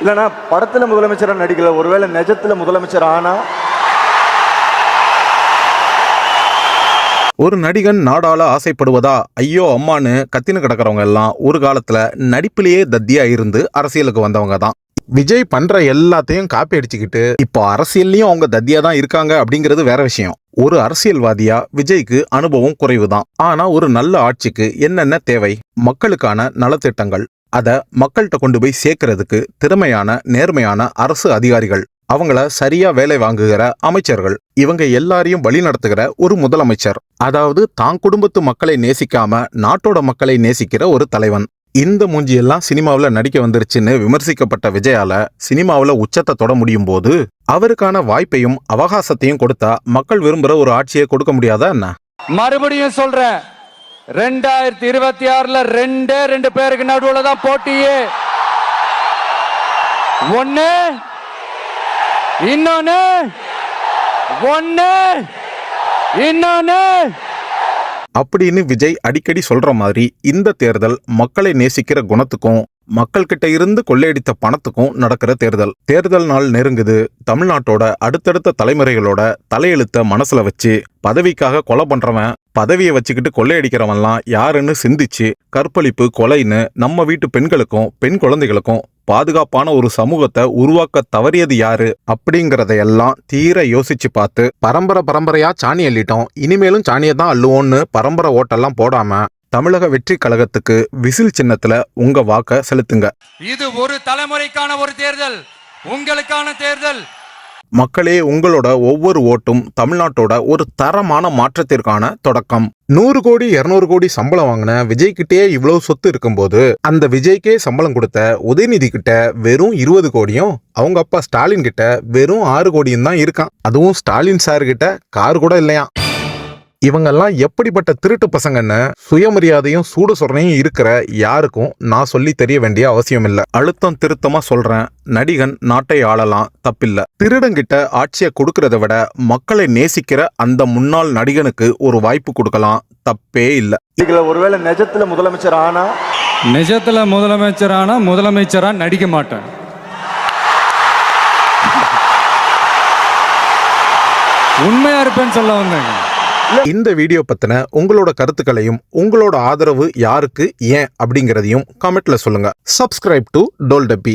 இல்லைன்னா படத்துல முதலமைச்சராக நடிக்கல, ஒருவேளை நிஜத்துல முதலமைச்சர் ஆனா? ஒரு நடிகன் நாடால ஆசைப்படுவதா ஐயோ அம்மான்னு கத்தின்னு கிடக்கிறவங்க எல்லாம் ஒரு காலத்துல நடிப்பிலேயே தத்தியா இருந்து அரசியலுக்கு வந்தவங்க தான். விஜய் பண்ற எல்லாத்தையும் காப்பி அடிச்சுக்கிட்டு இப்போ அரசியல்லையும் அவங்க தத்தியா தான் இருக்காங்க அப்படிங்கிறது வேற விஷயம். ஒரு அரசியல்வாதியா விஜய்க்கு அனுபவம் குறைவுதான். ஆனா ஒரு நல்ல ஆட்சிக்கு என்னென்ன தேவை? மக்களுக்கான நலத்திட்டங்கள், அத மக்கள்கிட்ட கொண்டு போய் சேர்க்கறதுக்கு திறமையான நேர்மையான அரசு அதிகாரிகள், அவங்கள சரியா வேலை வாங்குகிற அமைச்சர்கள், இவங்க எல்லாரையும் வழி நடத்துகிற ஒரு முதலமைச்சர், அதாவது தான் குடும்பத்து மக்களை நேசிக்காம நாட்டோட மக்களை நேசிக்கிற ஒரு தலைவன். இந்த மூஞ்சியெல்லாம் சினிமாவில் நடிக்க வந்துருச்சுன்னு விமர்சிக்கப்பட்ட விஜயால சினிமாவில் உச்சத்தை தொட முடியும் போது அவருக்கான வாய்ப்பையும் அவகாசத்தையும் கொடுத்தா மக்கள் விரும்புற ஒரு ஆட்சியை கொடுக்க முடியாதா என்ன? மறுபடியும் சொல்றேன், 2026ல ரெண்டு பேருக்கு நடுவுல தான் போட்டியே. ஒண்ணு இன்னொன்னு அப்படின்னு விஜய் அடிக்கடி சொல்ற மாதிரி இந்த தேர்தல் மக்களை நேசிக்கிற குணத்துக்கும் மக்கள் கிட்ட இருந்து கொள்ளையடித்த பணத்துக்கும் நடக்கிற தேர்தல். தேர்தல் நாள் நெருங்குது. தமிழ்நாட்டோட அடுத்தடுத்த தலைமுறைகளோட தலையெழுத்த மனசுல வச்சு பதவிக்காக கொலை பண்றவன், பதவியை வச்சுக்கிட்டு கொள்ளையடிக்கிறவன்லாம் யாருன்னு சிந்திச்சு கற்பழிப்பு கொலைன்னு நம்ம வீட்டு பெண்களுக்கும் பெண் குழந்தைகளுக்கும் பாதுகாப்பான ஒரு சமூகத்தை உருவாக்க தவறியது யாரு அப்படிங்கறதையெல்லாம் தீர யோசிச்சு பார்த்து பரம்பரையா சாணி அள்ளிட்டோம், இனிமேலும் சாணியை தான் அள்ளுவோன்னு பரம்பரை ஓட்டெல்லாம் போடாம தமிழக வெற்றி கழகத்துக்கு விசில் சின்னத்துல உங்க வாக்க செலுத்துங்க. இது ஒரு தலைமுறைக்கான ஒரு தேர்தல், உங்களுக்கான தேர்தல். மக்களே, உங்களோட ஒவ்வொரு ஓட்டும் தமிழ்நாட்டோட ஒரு தரமான மாற்றத்திற்கான தொடக்கம். 100 கோடி 200 கோடி சம்பளம் வாங்கின விஜய் கிட்டே இவ்வளவு சொத்து இருக்கும்போது அந்த விஜய்க்கே சம்பளம் கொடுத்த உதயநிதி கிட்ட வெறும் 20 கோடியும் அவங்க அப்பா ஸ்டாலின் கிட்ட வெறும் 6 கோடியும் தான் இருக்கான். அதுவும் ஸ்டாலின் சார் கிட்ட கார் கூட இல்லையா. இவங்கெல்லாம் எப்படிப்பட்ட திருட்டு பசங்கன்னு சுயமரியாதையும் சூடு சொரணையும் இருக்கிற யாருக்கும் நான் சொல்லி தெரிய வேண்டிய அவசியம் இல்ல. அழுத்தம் திருத்தமா சொல்றேன், நடிகன் நாட்டை ஆளலாம், தப்பில்ல. திருடங்கிட்ட ஆட்சியை கொடுக்கறத விட மக்களை நேசிக்கிற அந்த முன்னாள் நடிகனுக்கு ஒரு வாய்ப்பு கொடுக்கலாம், தப்பே இல்ல. ஒருவேளை நிஜத்துல முதலமைச்சர் ஆனா? நிஜத்துல முதலமைச்சரா நடிக்க மாட்டேன். உண்மையா இருப்பேன்னு சொல்ல வந்தேங்க. இந்த வீடியோ பத்தின உங்களோட கருத்துக்களையும் உங்களோட ஆதரவு யாருக்கு ஏன் அப்படிங்கறதையும் கமெண்ட்ல சொல்லுங்க. சப்ஸ்கிரைப் டு டோல் டப்பி.